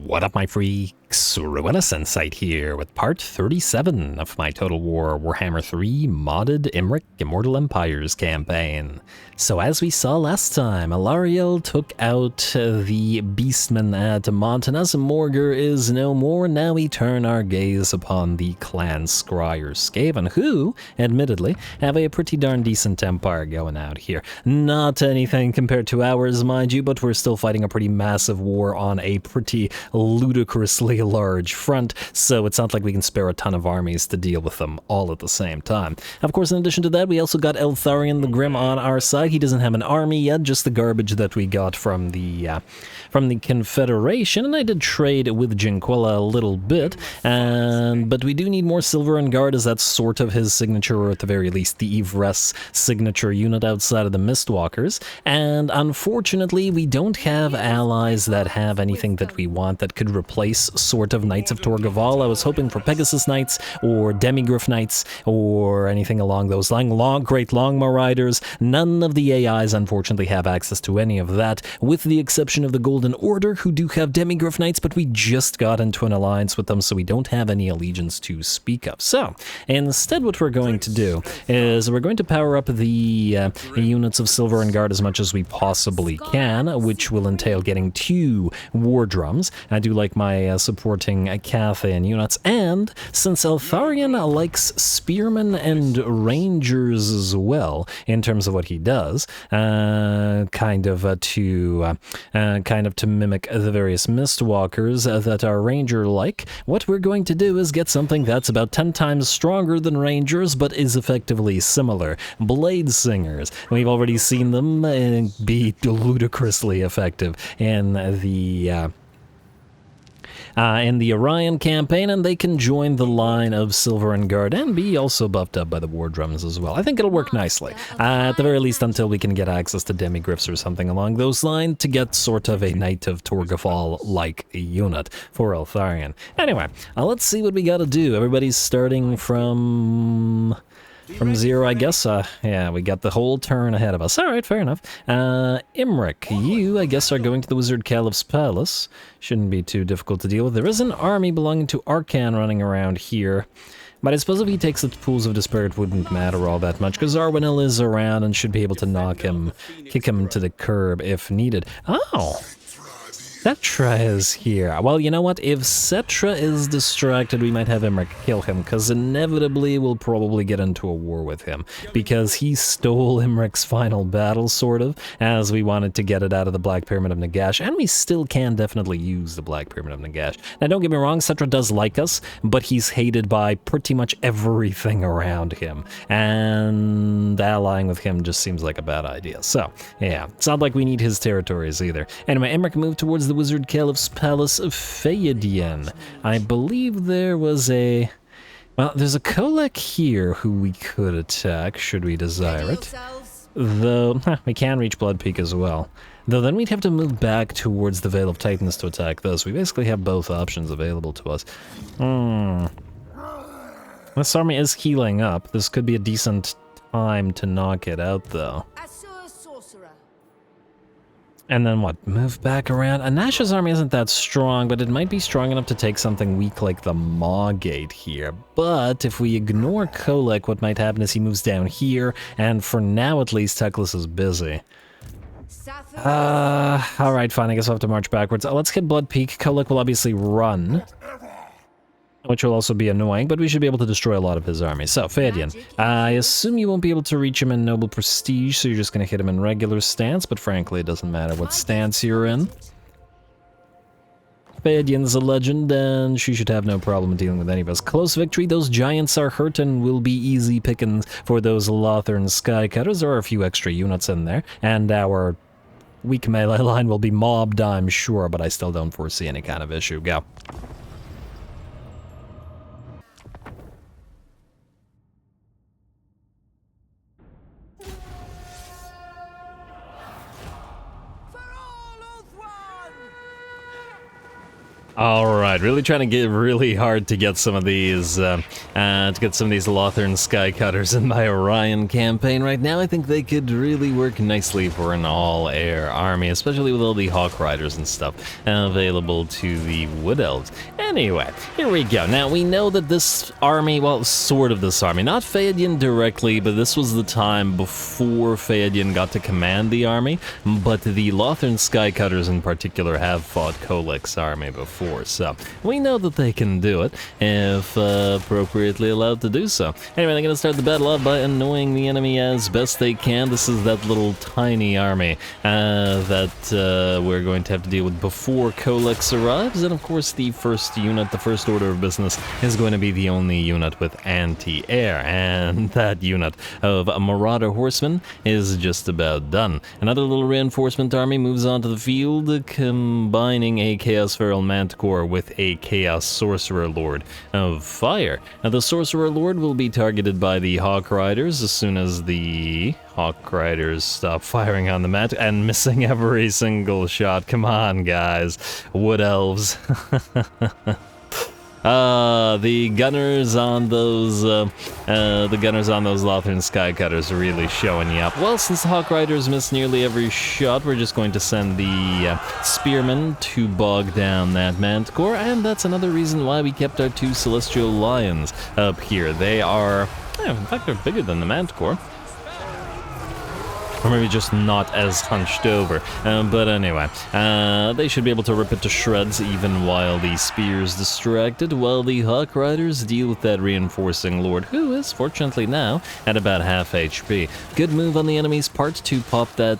What up, my freaks? RuinusInsight here with part 37 of my Total War Warhammer 3 modded Imrik Immortal Empires campaign. So as we saw last time, Alariel took out the beastmen at Mont, and as Morgar is no more, now we turn our gaze upon the clan Scryer Skaven, who, admittedly, have a pretty darn decent empire going out here. Not anything compared to ours, mind you, but we're still fighting a pretty massive war on a pretty ludicrously large front, so it's not like we can spare a ton of armies to deal with them all at the same time. Of course, in addition to that, we also got Eltharion the Grim on our side. He doesn't have an army yet, just the garbage that we got from the Confederation, and I did trade with Jinquilla a little bit, but we do need more Silver and Guard, as that's sort of his signature, or at the very least the Ivres signature unit outside of the Mistwalkers, and unfortunately we don't have allies that have anything that we want that could replace sort of Knights of Torgaval. I was hoping for Pegasus Knights or Demigryph Knights or anything along those lines. Great Longmaw Riders. None of the AIs unfortunately have access to any of that, with the exception of the Golden Order, who do have Demigryph Knights, but we just got into an alliance with them, so we don't have any allegiance to speak of. So instead what we're going to do is we're going to power up the units of Silver and Guard as much as we possibly can, which will entail getting 2 War Drums. I do like my supporting Cathan units, and since Eltharion likes Spearmen and Rangers as well, in terms of what he does, kind of to mimic the various Mistwalkers that our Ranger like, what we're going to do is get something that's about 10 times stronger than Rangers, but is effectively similar. Blade Singers. We've already seen them be ludicrously effective in the Orion campaign, and they can join the line of Silver and Guard and be also buffed up by the War Drums as well. I think it'll work nicely, at the very least until we can get access to Demigryphs or something along those lines to get sort of a Knight of Torgafal-like unit for Eltharion. Anyway, let's see what we gotta do. Everybody's starting from 0, I guess. Yeah, we got the whole turn ahead of us. Alright, fair enough. Imrik, you, I guess, are going to the Wizard Caliph's Palace. Shouldn't be too difficult to deal with. There is an army belonging to Arcan running around here, but I suppose if he takes the Pools of Despair, it wouldn't matter all that much, because Arwenil is around and should be able to kick him to the curb if needed. Oh! Cetra is here. Well, you know what? If Cetra is distracted, we might have Imrik kill him, because inevitably we'll probably get into a war with him, because he stole Imrik's final battle, sort of, as we wanted to get it out of the Black Pyramid of Nagash, and we still can definitely use the Black Pyramid of Nagash. Now, don't get me wrong, Cetra does like us, but he's hated by pretty much everything around him, and allying with him just seems like a bad idea. So, yeah, it's not like we need his territories either. Anyway, Imrik moved towards the Wizard Caliph's Palace of Phaedian. I believe there was a... Well, there's a Kolek here who we could attack, should we desire it. Though, we can reach Bloodpeak as well. Though then we'd have to move back towards the Vale of Titans to attack those. We basically have both options available to us. This army is healing up. This could be a decent time to knock it out, though. And then what? Move back around? Anash's army isn't that strong, but it might be strong enough to take something weak like the Maw Gate here. But if we ignore Kolek, what might happen is he moves down here, and for now at least, Teclis is busy. Alright, fine, I guess I'll have to march backwards. Let's hit Bloodpeak. Kolek will obviously run, which will also be annoying, but we should be able to destroy a lot of his army. So, Phaedian, I assume you won't be able to reach him in Noble Prestige, so you're just going to hit him in regular stance, but frankly, it doesn't matter what stance you're in. Phaedian's a legend, and she should have no problem dealing with any of us. Close victory, those giants are hurt and will be easy pickings for those Lothern Skycutters. There are a few extra units in there, and our weak melee line will be mobbed, I'm sure, but I still don't foresee any kind of issue. Go. Alright, really trying to get really hard to get some of these, Lothern Skycutters in my Orion campaign right now. I think they could really work nicely for an all-air army, especially with all the Hawk Riders and stuff available to the Wood Elves. Anyway, here we go. Now, we know that this army, well, sort of this army, not Phaedian directly, but this was the time before Phaedian got to command the army, but the Lothern Skycutters in particular have fought Kolek's army before. So we know that they can do it if appropriately allowed to do so. Anyway, they're going to start the battle off by annoying the enemy as best they can. This is that little tiny army that we're going to have to deal with before Kolek's arrives. And of course, the first unit, the first order of business, is going to be the only unit with anti-air. And that unit of Marauder Horsemen is just about done. Another little reinforcement army moves onto the field, combining a Chaos Feral Manticore with a Chaos Sorcerer Lord of Fire. Now, the Sorcerer Lord will be targeted by the Hawk Riders as soon as the Hawk Riders stop firing on the mat and missing every single shot. Come on, guys. Wood Elves. The gunners on those Lothern Skycutters are really showing you up. Well, since the Hawk Riders miss nearly every shot, we're just going to send the Spearmen to bog down that Manticore, and that's another reason why we kept our 2 Celestial Lions up here. They are, in fact, they're bigger than the Manticore. Or maybe just not as hunched over. But anyway, they should be able to rip it to shreds even while the spear's distracted, while the Hawk Riders deal with that reinforcing Lord, who is, fortunately now, at about half HP. Good move on the enemy's part to pop that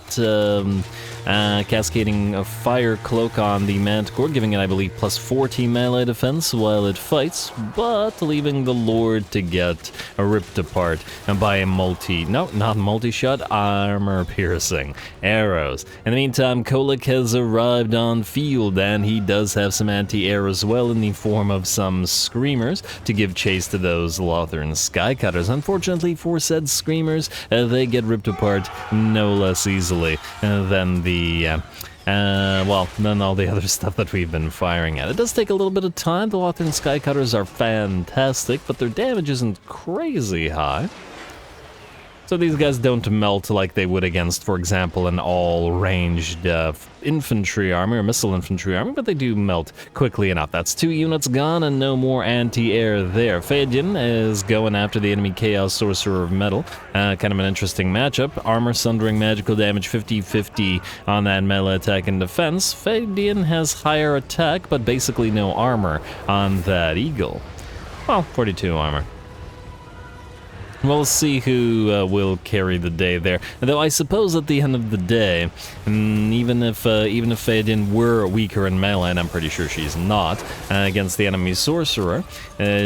cascading fire cloak on the Manticore, giving it, I believe, plus 14 melee defense while it fights, but leaving the Lord to get ripped apart by a multi-shot armor-piercing arrows. In the meantime, Kolek has arrived on field, and he does have some anti-air as well in the form of some Screamers to give chase to those Lothern Skycutters. Unfortunately for said Screamers, they get ripped apart no less easily than than all the other stuff that we've been firing at. It does take a little bit of time. The Lothern Skycutters are fantastic, but their damage isn't crazy high. So these guys don't melt like they would against, for example, an all-ranged infantry army or missile infantry army, but they do melt quickly enough. That's 2 units gone and no more anti-air there. Phaedian is going after the enemy Chaos Sorcerer of Metal. Kind of an interesting matchup. Armor sundering magical damage 50-50 on that melee attack and defense. Phaedian has higher attack, but basically no armor on that Eagle. Well, 42 armor. We'll see who will carry the day there. Though I suppose at the end of the day, even if Phaedian were weaker in melee, and I'm pretty sure she's not, against the enemy sorcerer,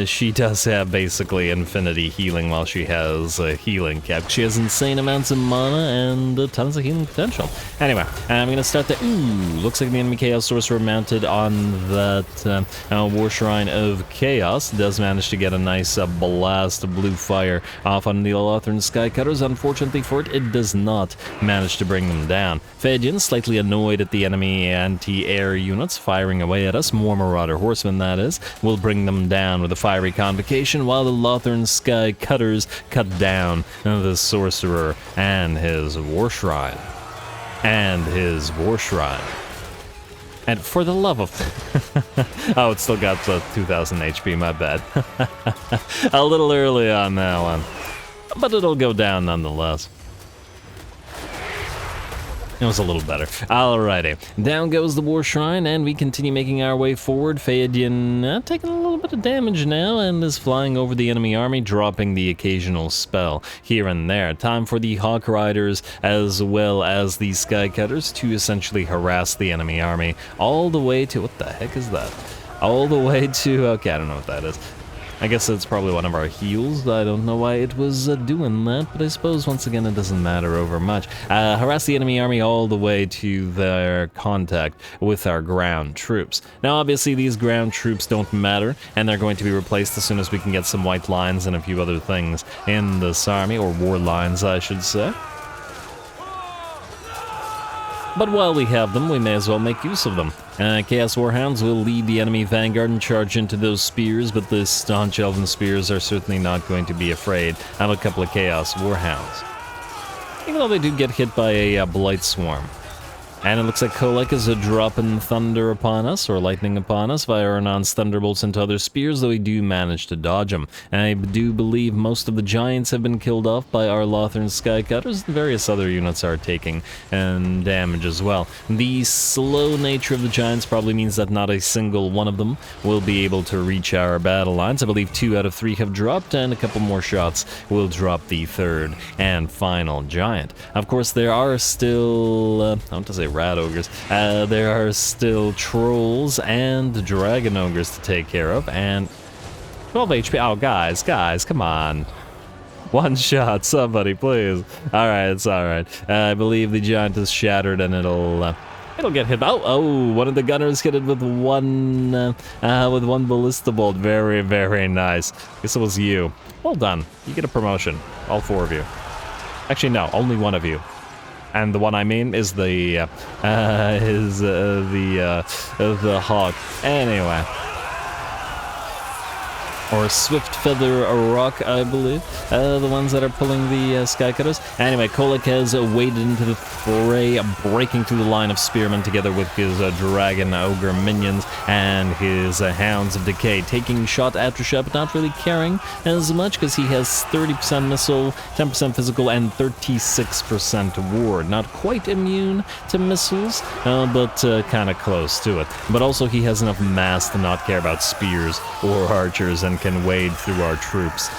she does have basically infinity healing while she has healing cap. She has insane amounts of mana and tons of healing potential. Anyway, I'm going to start the... looks like the enemy Chaos Sorcerer mounted on that War Shrine of Chaos does manage to get a nice blast of blue fire off on the Lothern Skycutters. Unfortunately for it, it does not manage to bring them down. Phaedian, slightly annoyed at the enemy anti-air units firing away at us, more Marauder Horsemen that is, will bring them down with a fiery convocation while the Lothern Skycutters cut down the Sorcerer and his War Shrine. And for the love of... oh, it's still got 2,000 HP, my bad. A little early on that one. But it'll go down nonetheless. It was a little better. Alrighty. Down goes the War Shrine, and we continue making our way forward. Phaedian taking a little bit of damage now, and is flying over the enemy army, dropping the occasional spell here and there. Time for the Hawk Riders, as well as the Skycutters, to essentially harass the enemy army all the way to... what the heck is that? All the way to... okay, I don't know what that is. I guess it's probably one of our heals. I don't know why it was doing that, but I suppose once again it doesn't matter over much. Harass the enemy army all the way to their contact with our ground troops. Now obviously these ground troops don't matter, and they're going to be replaced as soon as we can get some white lines and a few other things in this army, or war lines I should say. But while we have them, we may as well make use of them. Chaos Warhounds will lead the enemy vanguard and charge into those spears, but the staunch elven spears are certainly not going to be afraid of a couple of Chaos Warhounds. Even though they do get hit by a Blight Swarm. And it looks like Kolek is dropping thunder upon us, or lightning upon us, via Ernon's thunderbolts into other spears, though we do manage to dodge them. I do believe most of the giants have been killed off by our Lothern Skycutters, and various other units are taking damage as well. The slow nature of the giants probably means that not a single one of them will be able to reach our battle lines. I believe 2 out of 3 have dropped, and a couple more shots will drop the third and final giant. Of course, there are still, I want to say rat ogres. There are still trolls and dragon ogres to take care of, and 12 HP. Oh, guys, come on. One shot, somebody, please. Alright, it's alright. I believe the giant is shattered, and it'll get hit. Oh, one of the gunners hit it with one ballista bolt. Very, very nice. Guess it was you. Well done. You get a promotion. All 4 of you. Actually, no, only one of you. And the one I mean is the hawk. Anyway. Or Swift Feather Rock, I believe. The ones that are pulling the Skycutters. Anyway, Kolek has waded into the fray, breaking through the line of spearmen together with his Dragon Ogre minions and his Hounds of Decay, taking shot after shot, but not really caring as much because he has 30% missile, 10% physical, and 36% ward. Not quite immune to missiles, but kind of close to it. But also he has enough mass to not care about spears or archers and can wade through our troops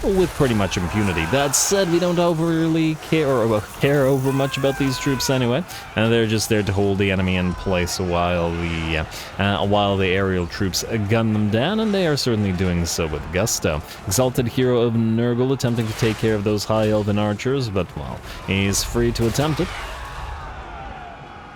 with pretty much impunity. That said, we don't overly care over much about these troops anyway, and they're just there to hold the enemy in place while the aerial troops gun them down, and they are certainly doing so with gusto. Exalted Hero of Nurgle attempting to take care of those high elven archers, but well, he's free to attempt it.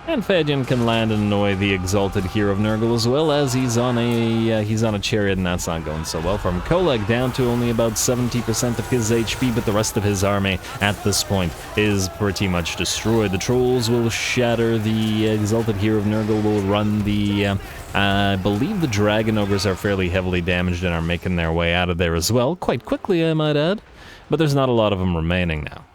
And Fadyan can land and annoy the Exalted Hero of Nurgle as well, as he's on a chariot, and that's not going so well for him. Kolek down to only about 70% of his HP, but the rest of his army at this point is pretty much destroyed. The trolls will shatter, the Exalted Hero of Nurgle will run the... I believe the Dragon Ogres are fairly heavily damaged and are making their way out of there as well, quite quickly I might add, but there's not a lot of them remaining now.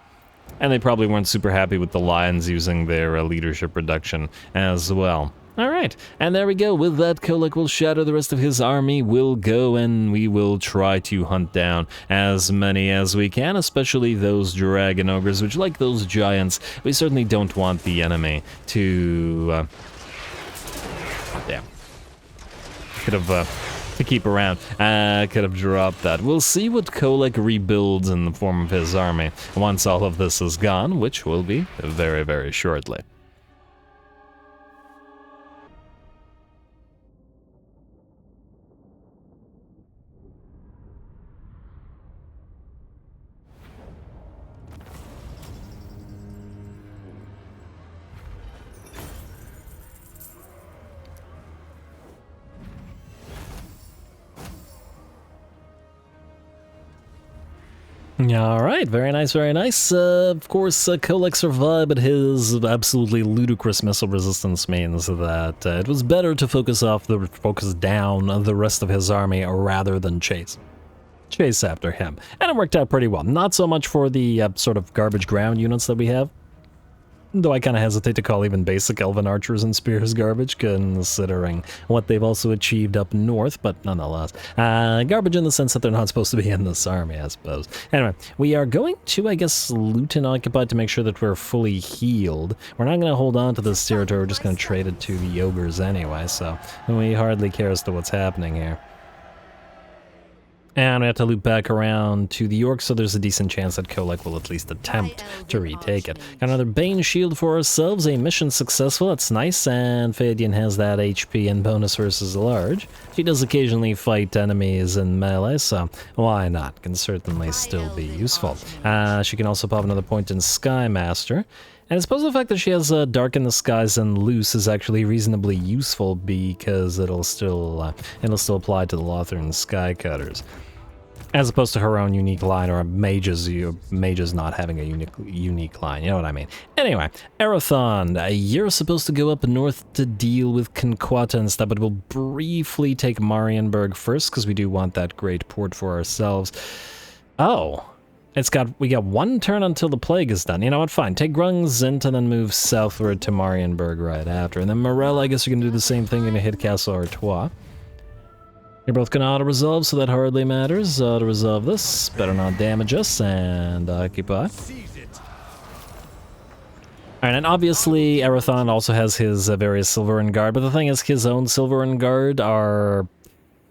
And they probably weren't super happy with the Lions using their leadership reduction as well. Alright, and there we go. With that, Kolek will shatter, the rest of his army will go, and we will try to hunt down as many as we can, especially those Dragon Ogres, which, like those giants, we certainly don't want the enemy to... damn. Could have... to keep around. Could have dropped that. We'll see what Kolek rebuilds in the form of his army once all of this is gone, which will be very, very shortly. Alright, very nice, very nice. Of course, Kolek survived, but his absolutely ludicrous missile resistance means that it was better to focus down the rest of his army rather than chase after him. And it worked out pretty well. Not so much for the sort of garbage ground units that we have. Though I kind of hesitate to call even basic elven archers and spears garbage, considering what they've also achieved up north, but nonetheless. Garbage in the sense that they're not supposed to be in this army, I suppose. Anyway, we are going to, I guess, loot and occupy to make sure that we're fully healed. We're not going to hold on to this territory, we're just going to trade it to the ogres anyway, so we hardly care as to what's happening here. And we have to loop back around to the orcs, so there's a decent chance that Kolek will at least attempt to retake it. Got another Bane shield for ourselves, a mission successful, that's nice, and Fadyan has that HP and bonus versus large. She does occasionally fight enemies in melee, so why not? Can certainly still be useful. She can also pop another point in Skymaster. And I suppose the fact that she has Dark in the Skies and Loose is actually reasonably useful because it'll still apply to the Lothern Skycutters. As opposed to her own unique line, or mages not having a unique line, you know what I mean. Anyway, Arathon, you're supposed to go up north to deal with Conquata and stuff, but we'll briefly take Marienburg first, because we do want that great port for ourselves. Oh, we got one turn until the plague is done. You know what, fine, take Grungzint and then move southward to Marienburg right after. And then Morel, I guess you're gonna do the same thing, gonna hit Castle Artois. You're both gonna auto-resolve, so that hardly matters. Auto-resolve this, better not damage us, and occupy. Alright, and obviously Arathon also has his various Silverin Guard, but the thing is, his own Silverin Guard are...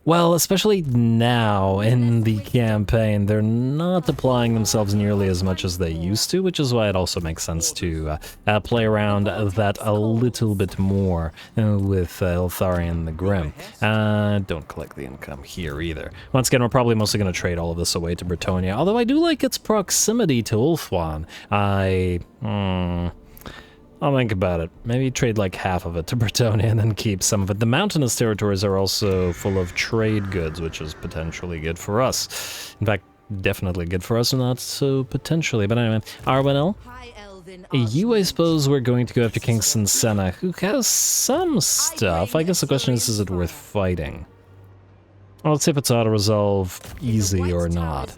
Well, especially now in the campaign, they're not applying themselves nearly as much as they used to, which is why it also makes sense to play around that a little bit more with Eltharion the Grim. Don't collect the income here either. Once again, we're probably mostly going to trade all of this away to Bretonnia, although I do like its proximity to Ulthuan. I'll think about it. Maybe trade like half of it to Bretonnia and then keep some of it. The mountainous territories are also full of trade goods, which is potentially good for us. In fact, definitely good for us, not so potentially. But anyway, Arwenel, you, I suppose we're going to go after King Sinsena, who has some stuff. I guess the question is it worth fighting? Well, let's see if it's auto-resolve easy or not.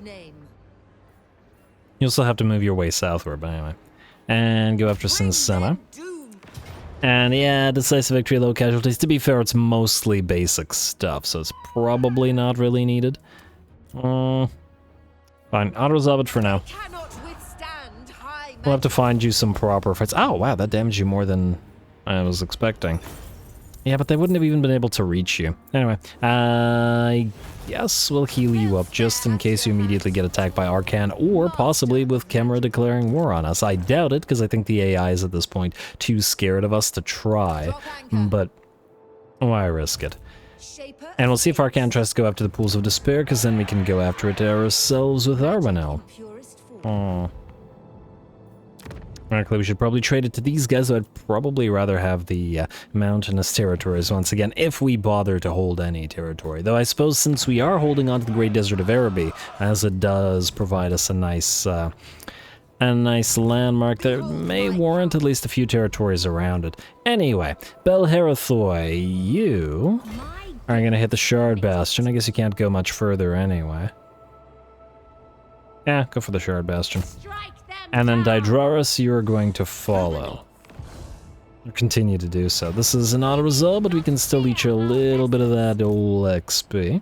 You'll still have to move your way southward, but anyway. And go after Sinsena. And yeah, decisive victory, low casualties. To be fair, it's mostly basic stuff, so it's probably not really needed. Fine, auto-resolve it for now. We'll have to find you some proper fights. Oh, wow, that damaged you more than I was expecting. Yeah, but they wouldn't have even been able to reach you. Anyway, I guess we'll heal you up just in case you immediately get attacked by Arcan, or possibly with Kemra declaring war on us. I doubt it, because I think the AI is at this point too scared of us to try, but why risk it? And we'll see if Arcan tries to go after the Pools of Despair, because then we can go after it ourselves with Arwenel. Oh. Frankly, we should probably trade it to these guys, so I'd probably rather have the mountainous territories once again, if we bother to hold any territory. Though I suppose since we are holding on to the Great Desert of Araby, as it does provide us a nice landmark that may warrant at least a few territories around it. Anyway, Belherathoi, you are going to hit the Shard Bastion. I guess you can't go much further anyway. Yeah, go for the Shard Bastion. And then Dydraris, you're going to follow. Continue to do so. This is an auto-resolve, but we can still leech a little bit of that old XP.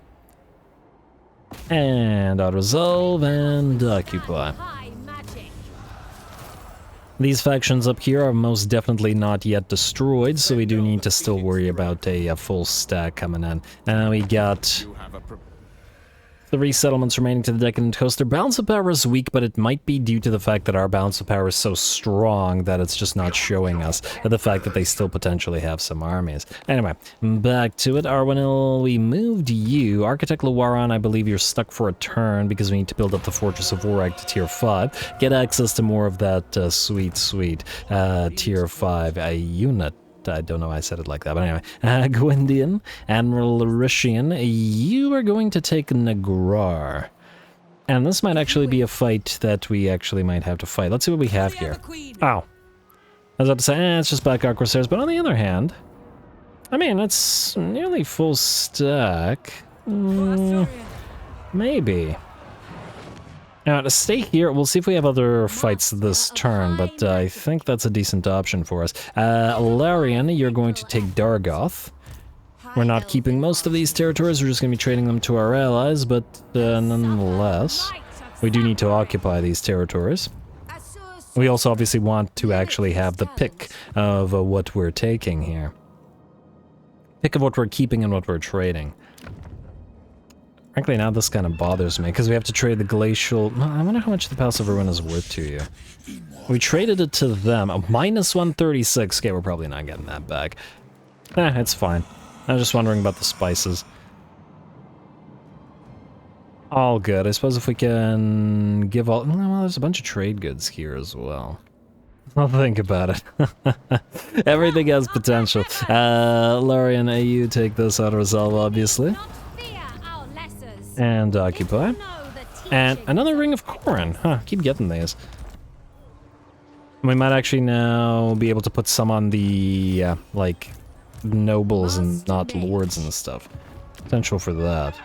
And auto-resolve and occupy. These factions up here are most definitely not yet destroyed, so we do need to still worry about a full stack coming in. We got 3 settlements remaining to the Decadent Coast. Their balance of power is weak, but it might be due to the fact that our balance of power is so strong that it's just not showing us the fact that they still potentially have some armies. Anyway, back to it. Arwenel, we moved you. Architect Luaran, I believe you're stuck for a turn because we need to build up the Fortress of Warag to tier 5. Get access to more of that sweet tier 5 unit. I don't know why I said it like that, but anyway. Gwyndian, Admiral Rishian, you are going to take Nagrar. And this might actually be a fight that we actually might have to fight. Let's see what we have here. Oh. I was about to say, it's just Black Arc Corsairs, but on the other hand, I mean, it's nearly full stack. Maybe. Now, to stay here, we'll see if we have other fights this turn, but I think that's a decent option for us. Larian, you're going to take Dargoth. We're not keeping most of these territories, we're just going to be trading them to our allies, but nonetheless, we do need to occupy these territories. We also obviously want to actually have the pick of what we're taking here. Pick of what we're keeping and what we're trading. Frankly, now this kind of bothers me, because we have to trade the Glacial... I wonder how much the Palace of Ruin is worth to you. We traded it to them. Minus 136. Okay, we're probably not getting that back. It's fine. I was just wondering about the spices. All good. I suppose if we can give all... Well, there's a bunch of trade goods here as well. I'll think about it. Everything has potential. Larian, you take this auto-resolve, obviously. And occupy. And another Ring of Corin. Huh, keep getting these. We might actually now be able to put some on the, like, nobles and not lords and stuff. Potential for that.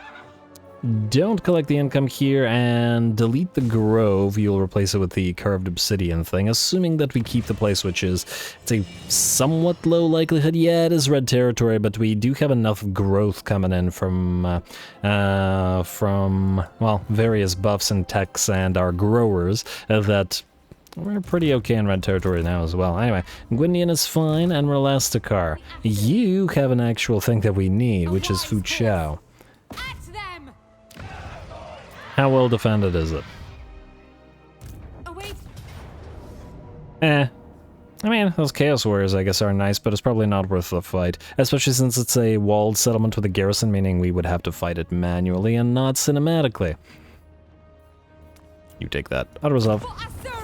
Don't collect the income here and delete the grove. You'll replace it with the carved obsidian thing, assuming that we keep the place, which is, it's a somewhat low likelihood. Yeah, it is red territory, but we do have enough growth coming in from well, various buffs and techs and our growers that we're pretty okay in red territory now as well. Anyway, Gwyndian is fine, and Relastakar. You have an actual thing that we need, which is Fu Chao. How well defended is it? I mean, those Chaos Warriors, I guess, are nice, but it's probably not worth the fight. Especially since it's a walled settlement with a garrison, meaning we would have to fight it manually and not cinematically. You take that. Auto-resolve.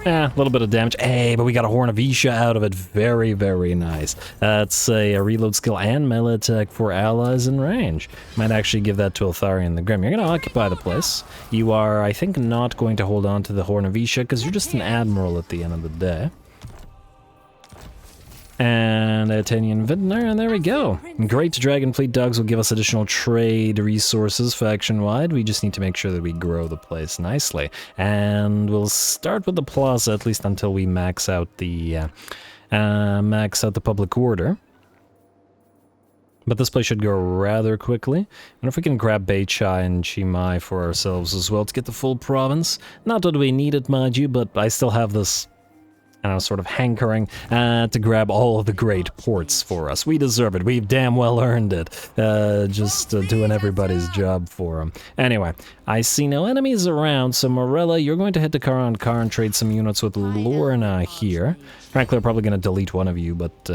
A little bit of damage. Hey, but we got a Horn of Isha out of it. Very, very nice. That's a reload skill and melee attack for allies in range. Might actually give that to Eltharion the Grim. You're going to occupy the place. You are, I think, not going to hold on to the Horn of Isha because you're just an admiral at the end of the day. And Atenian Vintner, and there we go. Great Dragonfleet dogs will give us additional trade resources faction-wide. We just need to make sure that we grow the place nicely. And we'll start with the plaza, at least until we max out the public order. But this place should go rather quickly. And if we can grab Beichai and Chimai for ourselves as well to get the full province. Not that we need it, mind you, but I still have this, I don't know, sort of hankering to grab all of the great ports for us. We deserve it. We've damn well earned it. Just doing everybody's job for them. Anyway, I see no enemies around, so Morella, you're going to head to Karan Kar and trade some units with Lorna here. Frankly, I'm probably going to delete one of you, but,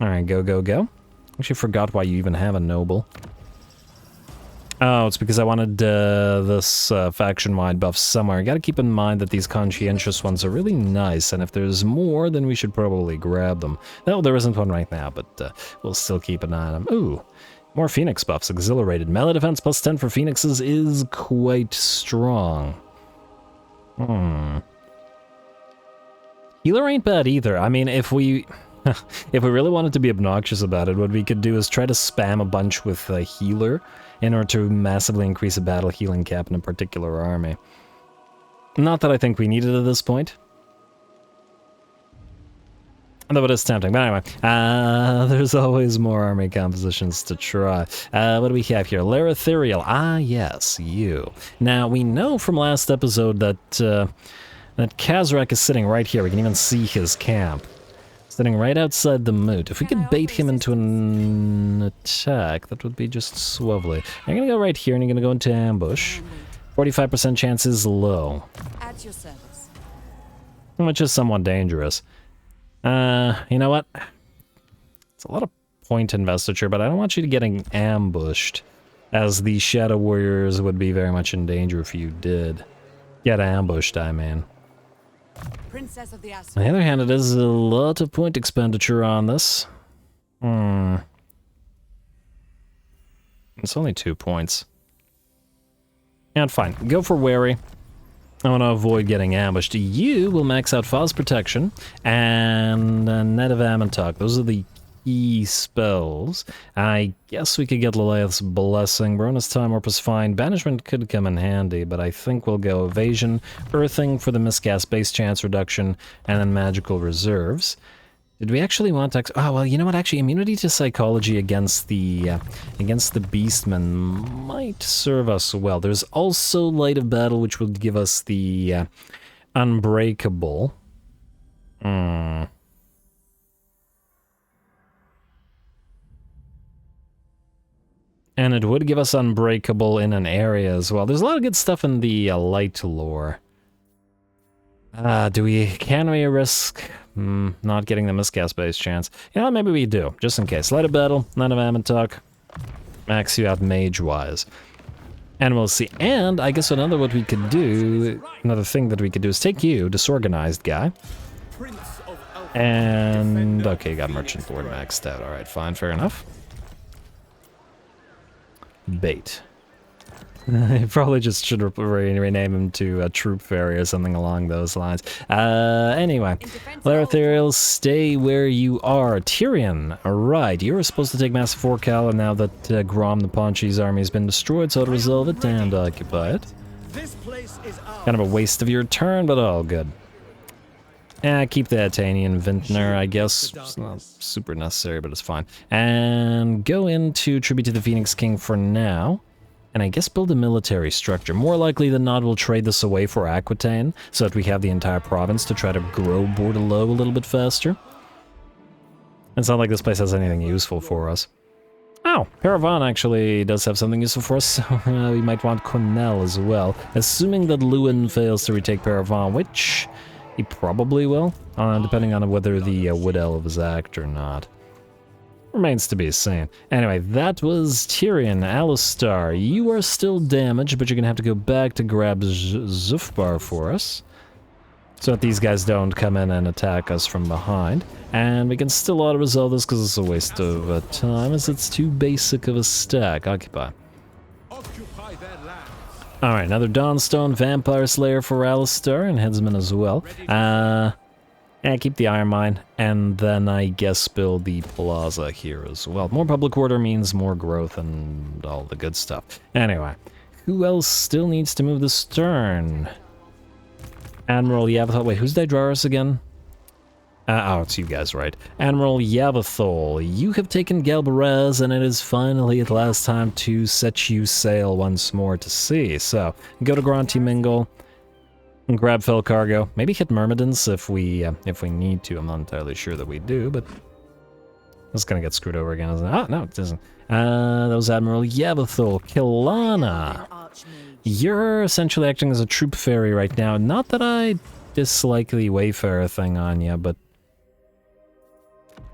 Alright, go, go, go. Actually forgot why you even have a noble. Oh, it's because I wanted this faction-wide buff somewhere. You gotta keep in mind that these conscientious ones are really nice, and if there's more, then we should probably grab them. No, there isn't one right now, but we'll still keep an eye on them. Ooh, more Phoenix buffs. Exhilarated. Melee defense plus 10 for Phoenixes is quite strong. Healer ain't bad either. I mean, if we... if we really wanted to be obnoxious about it, what we could do is try to spam a bunch with a healer in order to massively increase a battle healing cap in a particular army. Not that I think we need it at this point. Though it is tempting, but anyway, there's always more army compositions to try. What do we have here? Laratherial. Ah, yes, you. Now, we know from last episode that, that Kazrak is sitting right here. We can even see his camp. Sitting right outside the moat. If we could bait him into an attack, that would be just swovely. You're gonna go right here and you're gonna go into ambush. 45% chance is low. At your service. Which is somewhat dangerous. You know what? It's a lot of point investiture, but I don't want you to getting ambushed, as the Shadow Warriors would be very much in danger if you did get ambushed, I mean. Princess of the On the other hand, it is a lot of point expenditure on this. It's only 2 points. And fine, go for Wary. I want to avoid getting ambushed. You will max out Foz Protection and Net of Amantok. Those are the key spells. I guess we could get Lilith's Blessing. Bonus Time Warp is fine. Banishment could come in handy, but I think we'll go Evasion, Earthing for the miscast base chance reduction, and then Magical Reserves. Did we actually want to... Oh, well, you know what? Actually, immunity to psychology against the Beastmen might serve us well. There's also Light of Battle, which will give us the Unbreakable. And it would give us Unbreakable in an area as well. There's a lot of good stuff in the Light lore. Can we risk not getting the miscast base chance? You know, maybe we do, just in case. Light of Battle, None of Amantok, max you out mage-wise. And we'll see. And I guess another thing that we could do is take you, Disorganized guy. And, okay, got Merchant Lord maxed out. Alright, fine, fair enough. Bait. I probably just should rename him to a Troop Fairy or something along those lines. Anyway, Laratherial, stay where you are. Tyrion, alright, you were supposed to take Massive 4 Cal, and now that Grom the Ponchi's army has been destroyed, so I'll resolve it and occupy it. Kind of a waste of your turn, but all good. Keep the Atanian Vintner, I guess. It's not super necessary, but it's fine. And go into Tribute to the Phoenix King for now. And I guess build a military structure. More likely than not, we'll trade this away for Aquitaine, so that we have the entire province to try to grow Bordelot a little bit faster. It's not like this place has anything useful for us. Oh, Paravan actually does have something useful for us, so we might want Cornell as well. Assuming that Lewin fails to retake Paravan, which he probably will, depending on whether the Wood Elves act or not. Remains to be seen. Anyway, that was Tyrion. Alistar, you are still damaged, but you're gonna have to go back to grab Zufbar for us, so that these guys don't come in and attack us from behind. And we can still auto-resolve this because it's a waste of time, as it's too basic of a stack. Occupy. Alright, another Dawnstone Vampire Slayer for Alistar, and Headsman as well. And keep the Iron Mine, and then I guess build the Plaza here as well. More public order means more growth and all the good stuff. Anyway, who else still needs to move this turn? Admiral Yavathol. Wait, who's Dydraris again? Oh, it's you guys, right. Admiral Yavathol, you have taken Galbaraz, and it is finally at last time to set you sail once more to sea. So, go to Granty Mingle. Grab Fell Cargo. Maybe hit Myrmidons if we need to. I'm not entirely sure that we do, but it's gonna get screwed over again, isn't it? Ah, no, it doesn't. That was Admiral Yavathol. Kilana, you're essentially acting as a troop fairy right now. Not that I dislike the Wayfarer thing on you, but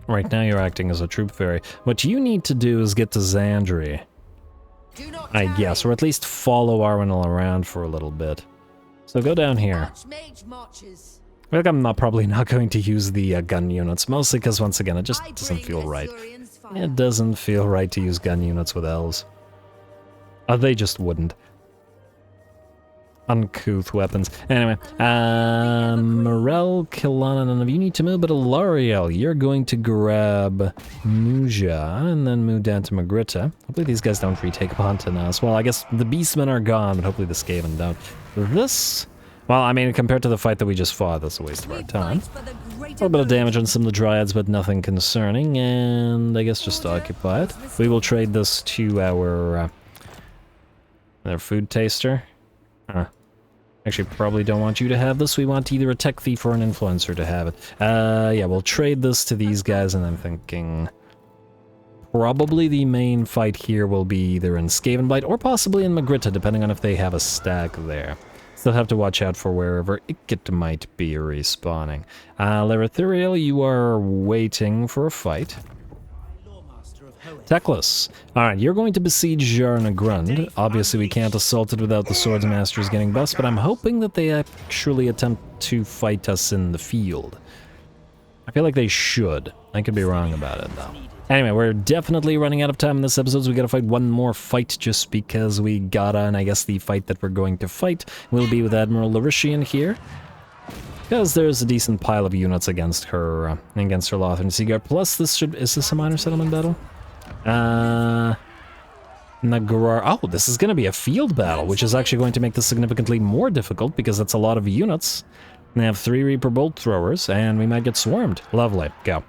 right now you're acting as a troop fairy. What you need to do is get to Xandri, I guess, or at least follow Arwenal around for a little bit. So go down here. I think I'm probably not going to use the gun units, mostly because, once again, it just doesn't feel right. It doesn't feel right to use gun units with elves. They just wouldn't. Uncouth weapons. Anyway, Morel, Kilana, none of you need to move, but Alariel, you're going to grab Muja, and then move down to Magritta. Hopefully these guys don't retake Pontanas. Well, I guess the Beastmen are gone, but hopefully the Skaven don't. This, well, I mean, compared to the fight that we just fought, that's a waste of our time. A little bit of damage on some of the Dryads, but nothing concerning, and I guess just occupy it. We will trade this to our food taster. Actually, probably don't want you to have this. We want either a tech thief or an influencer to have it. Yeah, we'll trade this to these guys, and I'm thinking probably the main fight here will be either in Skavenblight or possibly in Magritta, depending on if they have a stack there. Still have to watch out for wherever it might be respawning. Larathuriel, you are waiting for a fight. Teclis. Alright, you're going to besiege Jarnagrund. Obviously, we can't assault it without the Swords Masters getting bust, but I'm hoping that they actually attempt to fight us in the field. I feel like they should. I could be wrong about it, though. Anyway, we're definitely running out of time in this episode, so we gotta fight one more fight just because we gotta, and I guess the fight that we're going to fight will be with Admiral Larishian here. Because there's a decent pile of units against her Lothran Seaguard. Plus, is this a minor settlement battle? Nagrar. Oh, this is going to be a field battle, which is actually going to make this significantly more difficult because that's a lot of units. They have 3 Reaper Bolt Throwers, and we might get swarmed. Lovely. Go.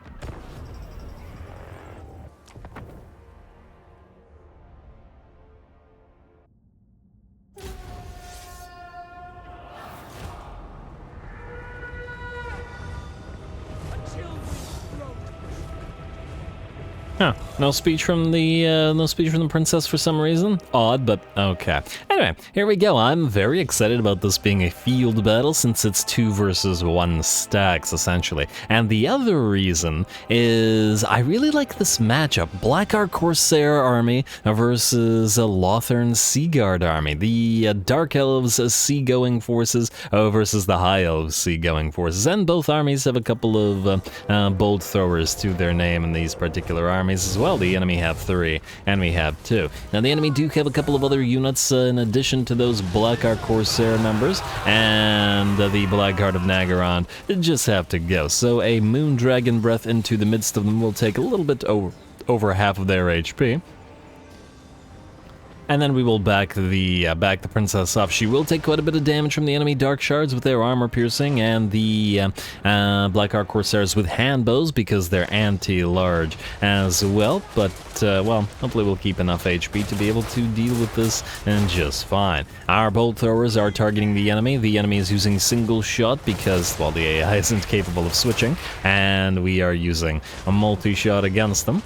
Huh. No speech from the princess for some reason. Odd, but okay. Anyway, here we go. I'm very excited about this being a field battle since it's 2 versus 1 stacks, essentially. And the other reason is I really like this matchup. Blackheart Corsair army versus a Lothern Seaguard army. The Dark Elves seagoing forces versus the High Elves seagoing forces. And both armies have a couple of bolt throwers to their name in these particular armies. armies as well. The enemy have 3, and we have 2. Now, the enemy do have a couple of other units in addition to those Blackheart Corsair members, and the Blackheart of Nagrar just have to go. So a Moon Dragon Breath into the midst of them will take a little bit over half of their HP. And then we will back the princess up. She will take quite a bit of damage from the enemy Dark Shards with their armor piercing, and the Blackheart Corsairs with hand bows because they're anti-large as well. But well, hopefully we'll keep enough HP to be able to deal with this and just fine. Our bolt throwers are targeting the enemy. The enemy is using single shot because, well, the AI isn't capable of switching, and we are using a multi-shot against them.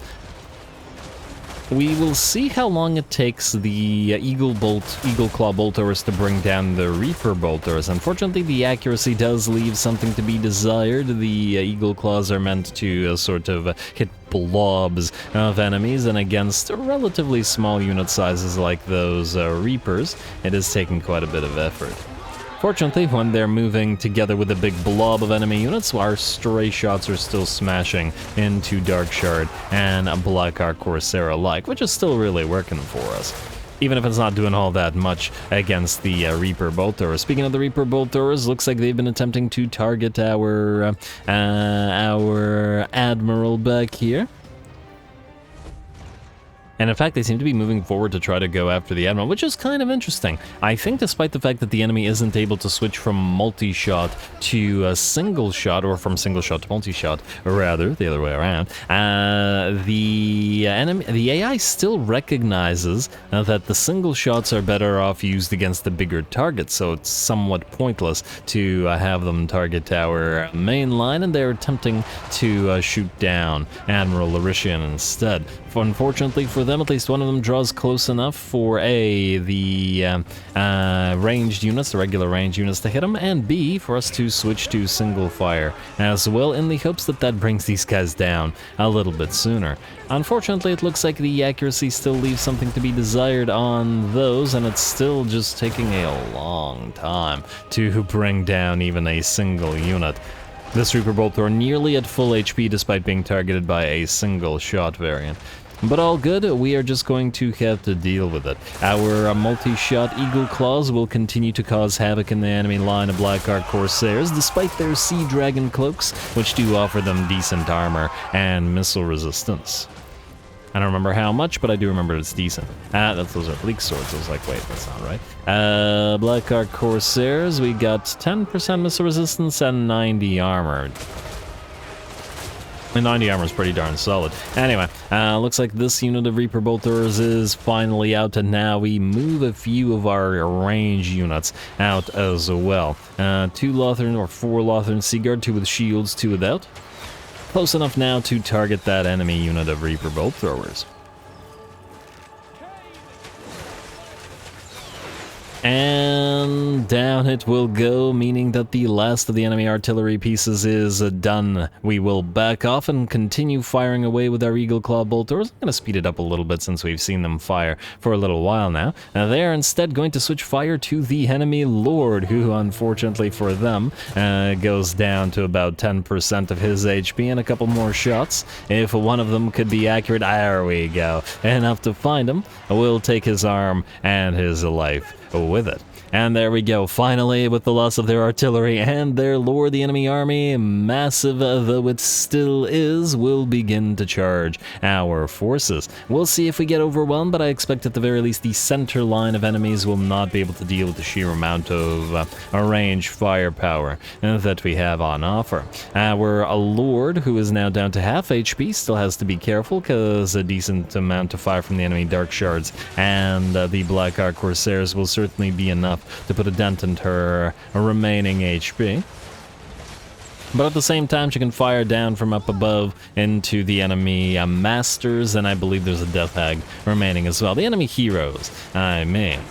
We will see how long it takes the Eagle Claw Bolters to bring down the Reaper Bolters. Unfortunately, the accuracy does leave something to be desired. The Eagle Claws are meant to sort of hit blobs of enemies, and against relatively small unit sizes like those Reapers, it is taking quite a bit of effort. Fortunately, when they're moving together with a big blob of enemy units, our stray shots are still smashing into Dark Shard and Blackheart Corsair alike, which is still really working for us, even if it's not doing all that much against the Reaper Bolters. Speaking of the Reaper Bolters, looks like they've been attempting to target our Admiral back here. And in fact, they seem to be moving forward to try to go after the Admiral, which is kind of interesting. I think despite the fact that the enemy isn't able to switch from multi-shot to a single shot, or from single shot to multi-shot, or rather, the other way around, the AI still recognizes that the single shots are better off used against the bigger targets, so it's somewhat pointless to have them target our main line, and they're attempting to shoot down Admiral Larishian instead. Unfortunately for them, at least one of them draws close enough for the ranged units, the regular ranged units, to hit them, and B, for us to switch to single fire as well, in the hopes that that brings these guys down a little bit sooner. Unfortunately, it looks like the accuracy still leaves something to be desired on those, and it's still just taking a long time to bring down even a single unit. This Reaper Bolter nearly at full HP despite being targeted by a single shot variant. But all good, we are just going to have to deal with it. Our multi-shot Eagle Claws will continue to cause havoc in the enemy line of Blackheart Corsairs, despite their Sea Dragon Cloaks, which do offer them decent armor and missile resistance. I don't remember how much, but I do remember it's decent. Those are Bleak Swords. I was like, wait, that's not right. Blackheart Corsairs, we got 10% missile resistance and 90 armor. And 90 armor is pretty darn solid. Anyway, looks like this unit of Reaper Bolters is finally out, and now we move a few of our range units out as well. 2 Lothern or 4 Lothern Seaguard, 2 with shields, 2 without. Close enough now to target that enemy unit of Reaper Bolt Throwers. And down it will go, meaning that the last of the enemy artillery pieces is done. We will back off and continue firing away with our Eagle Claw Bolters. I'm going to speed it up a little bit since we've seen them fire for a little while now. They are instead going to switch fire to the enemy Lord, who unfortunately for them goes down to about 10% of his HP and a couple more shots. If one of them could be accurate, there we go. Enough to find him. We'll take his arm and his life with it. And there we go, finally, with the loss of their artillery and their lord, the enemy army, massive though it still is, will begin to charge our forces. We'll see if we get overwhelmed, but I expect at the very least the center line of enemies will not be able to deal with the sheer amount of range firepower that we have on offer. Our lord, who is now down to half HP, still has to be careful because a decent amount of fire from the enemy Dark Shards and the Blackheart Corsairs will certainly be enough to put a dent into her remaining HP. But at the same time, she can fire down from up above into the enemy Masters, and I believe there's a Death Hag remaining as well. The enemy heroes, I mean.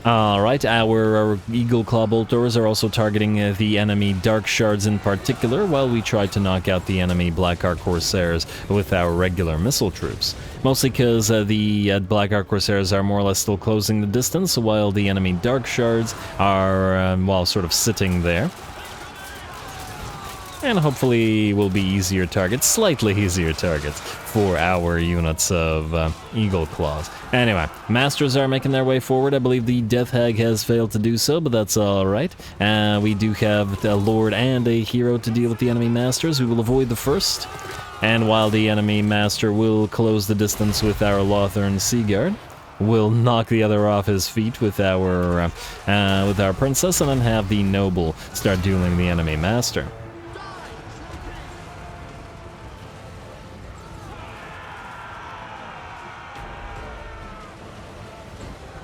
Alright, our Eagle Claw Bolters are also targeting the enemy Dark Shards in particular, while we try to knock out the enemy Blackheart Corsairs with our regular missile troops. Mostly because the Blackheart Corsairs are more or less still closing the distance, while the enemy Dark Shards are, well, sort of sitting there. and hopefully will be easier targets, slightly easier targets for our units of Eagle Claws. Anyway, Masters are making their way forward. I believe the Death Hag has failed to do so, but that's alright. We do have a Lord and a Hero to deal with the enemy Masters. We will avoid the first, and while the enemy Master will close the distance with our Lothern Seaguard, we'll knock the other off his feet with our Princess, and then have the Noble start dueling the enemy Master.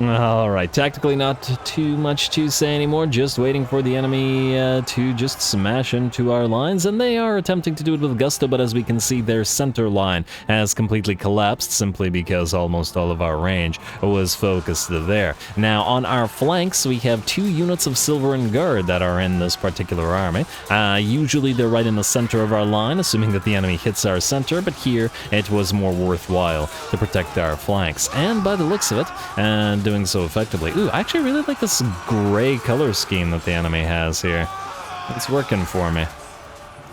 Alright, tactically not too much to say anymore, just waiting for the enemy to just smash into our lines, and they are attempting to do it with gusto, but as we can see, their center line has completely collapsed simply because almost all of our range was focused there. Now, on our flanks, we have 2 units of Silverin Guard that are in this particular army. Usually they're right in the center of our line, assuming that the enemy hits our center, but here it was more worthwhile to protect our flanks, and by the looks of it, doing so effectively. Ooh, I actually really like this gray color scheme that the enemy has here. It's working for me.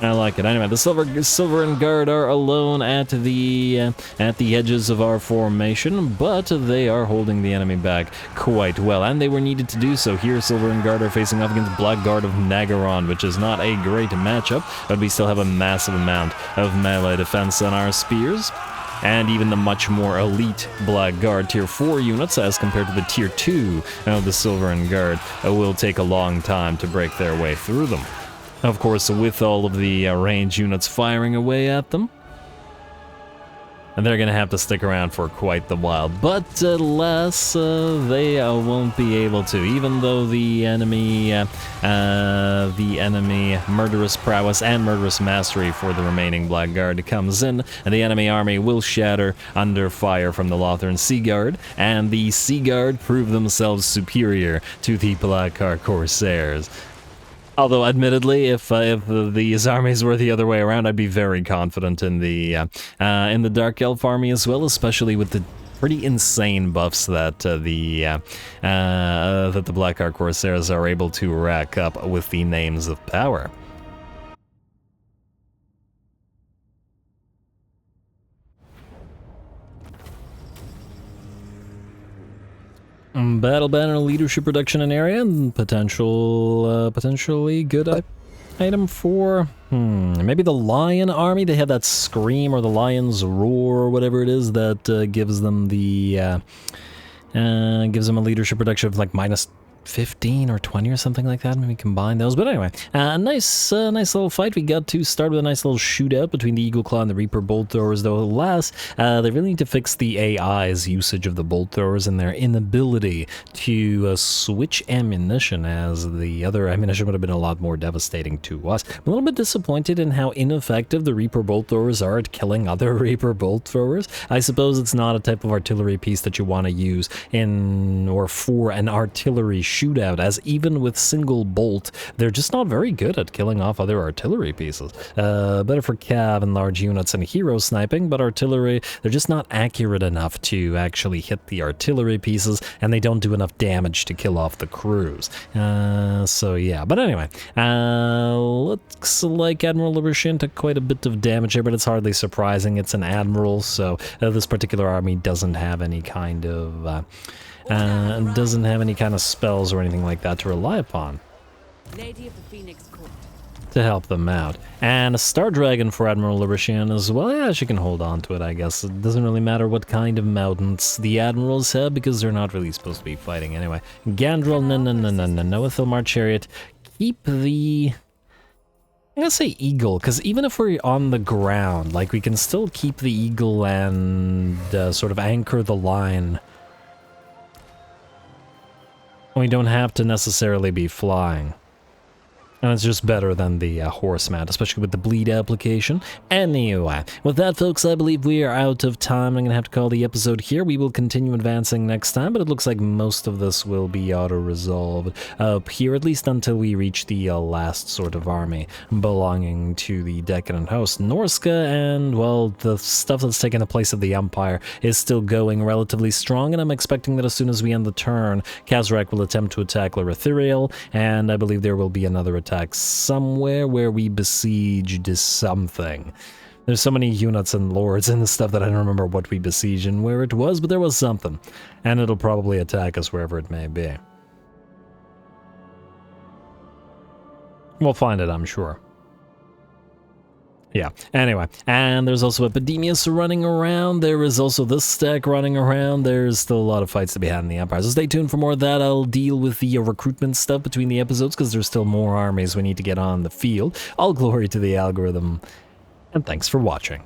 I like it. Anyway, the Silverin Guard are alone at the edges of our formation, but they are holding the enemy back quite well, and they were needed to do so. Here, Silverin Guard are facing off against Blackguard of Nagrar, which is not a great matchup, but we still have a massive amount of melee defense on our spears. And even the much more elite Blackguard Tier 4 units, as compared to the Tier 2 of the Silverin Guard, will take a long time to break their way through them. Of course, with all of the range units firing away at them, and they're going to have to stick around for quite the while. But alas, they won't be able to, even though the enemy murderous prowess and murderous mastery for the remaining Blackguard comes in, and the enemy army will shatter under fire from the Lothern Seaguard, and the Seaguard prove themselves superior to the Blackguard Corsairs. Although, admittedly, if these armies were the other way around, I'd be very confident in the Dark Elf army as well, especially with the pretty insane buffs that the Blackguard Corsairs are able to rack up with the Names of Power. Battle Banner, leadership reduction in area, and potentially good item for maybe the Lion army. They have that scream or the Lion's roar or whatever it is that gives them the gives them a leadership reduction of like minus 15 or 20 or something like that. Maybe combine those. But anyway, nice little fight. We got to start with a nice little shootout between the Eagle Claw and the Reaper Bolt Throwers, though alas, they really need to fix the AI's usage of the Bolt Throwers and their inability to switch ammunition, as the other ammunition would have been a lot more devastating to us. I'm a little bit disappointed in how ineffective the Reaper Bolt Throwers are at killing other Reaper Bolt Throwers. I suppose it's not a type of artillery piece that you want to use in or for an artillery shootout, as even with single bolt, they're just not very good at killing off other artillery pieces. Better for cav and large units and hero sniping, but artillery, they're just not accurate enough to actually hit the artillery pieces, and they don't do enough damage to kill off the crews. So yeah, but anyway, looks like Admiral Libershin took quite a bit of damage here, but it's hardly surprising. It's an admiral, so this particular army doesn't have any kind of spells or anything like that to rely upon Lady of the Phoenix Court to help them out. And a Star Dragon for Admiral Libershin as well. Yeah, she can hold on to it, I guess. It doesn't really matter what kind of mounts the admirals have, because they're not really supposed to be fighting anyway. Gandrel, no. Noethilmar Chariot. Keep the... I'm gonna say Eagle, because even if we're on the ground, like, we can still keep the Eagle and sort of anchor the line. We don't have to necessarily be flying. And it's just better than the horse mount, especially with the bleed application. Anyway, with that, folks, I believe we are out of time. I'm going to have to call the episode here. We will continue advancing next time, but it looks like most of this will be auto-resolved up here, at least until we reach the last sort of army belonging to the Decadent Host. Norska and, well, the stuff that's taken the place of the Empire is still going relatively strong, and I'm expecting that as soon as we end the turn, Kazrak will attempt to attack Lorithiriel, and I believe there will be another attempt attack somewhere where we besieged something. There's so many units and lords and stuff that I don't remember what we besieged and where it was, but there was something. And it'll probably attack us wherever it may be. We'll find it, I'm sure. Yeah, anyway, and there's also Epidemius running around, there is also this stack running around, there's still a lot of fights to be had in the Empire, so stay tuned for more of that. I'll deal with the recruitment stuff between the episodes, because there's still more armies we need to get on the field. All glory to the algorithm, and thanks for watching.